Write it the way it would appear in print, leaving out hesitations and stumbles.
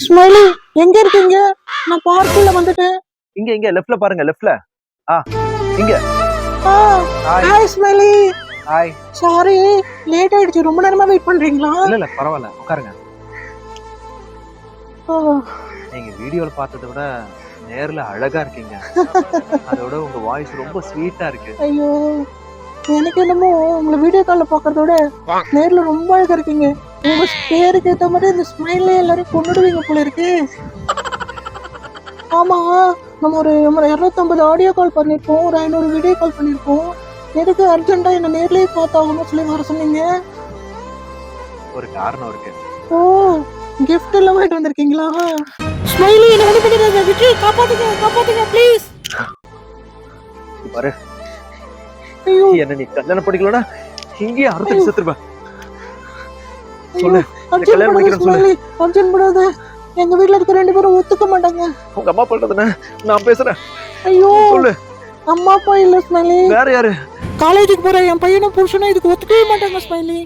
Smiley எங்க இருக்கீங்க? நான் பார்க்குள்ள வந்துட்டேன். இங்க இங்க லெஃப்ட்ல பாருங்க, லெஃப்ட்ல. ஆ இங்க. Hi. Hi smiley. Hi. Sorry late ஆயிடுச்சு. ரொம்ப நேரமா வெயிட் பண்றீங்களா? இல்ல பரவாயில்ல, உட்காருங்க. ஓ, நீங்க வீடியோல பார்த்ததை விட நேர்ல அழகா இருக்கீங்க. அதோட உங்க வாய்ஸ் ரொம்ப ஸ்வீட்டா இருக்கு. ஐயோ, எனக்கு என்னமோ உங்களை வீடியோ கால்ல பாக்குறத விட நேர்ல ரொம்ப அழகா இருக்கீங்க. உங்க பேருக்கு ஏத்த மாதிரி இந்த ஸ்மைல்ல எல்லாரும் கொண்டுடுவீங்க போல இருக்கு. ஆமா, நம்ம ஒரு 250 ஆடியோ கால் பண்ணிருப்போம், ஒரு 500 வீடியோ கால் பண்ணிருப்போம். எதுக்கு அர்ஜென்ட்டா என்ன நேர்லயே பார்த்தாகணும் சொல்லி வர சொன்னீங்க? ஒரு காரணம் இருக்கு. ஓ, gift எல்லாம் வாங்கிட்டு வந்திருக்கீங்களா? ஸ்மைலி என்ன வந்து பண்ணிடுங்க, விட்டு காப்பாத்துங்க ப்ளீஸ். பாரு, ஐயோ, என்ன நீ கல்யாணம் பண்ணிக்கலனா இங்கேயே அறுத்து செத்துருவ. சொல்லு, அர்ஜென்ட் கல்யாணம் பண்ணாத பண்ணிக்கிறேன்னு சொல்லு. ஸ்மைலி, அர்ஜென்ட் பண்ணாத. எங்க வீட்ல இருக்க 2 பேரும் ஒத்துக்க மாட்டாங்க. உங்க அம்மா பண்றதுன்னு நான் பேசுறேன். ஐயோ, சொல்லு. அம்மா அப்பா இல்ல ஸ்மைலி. வேற யாரு? காலேஜுக்கு போற என் பையனும் புருஷனும் இதுக்கு ஒத்துக்கவே மாட்டாங்க ஸ்மைலி.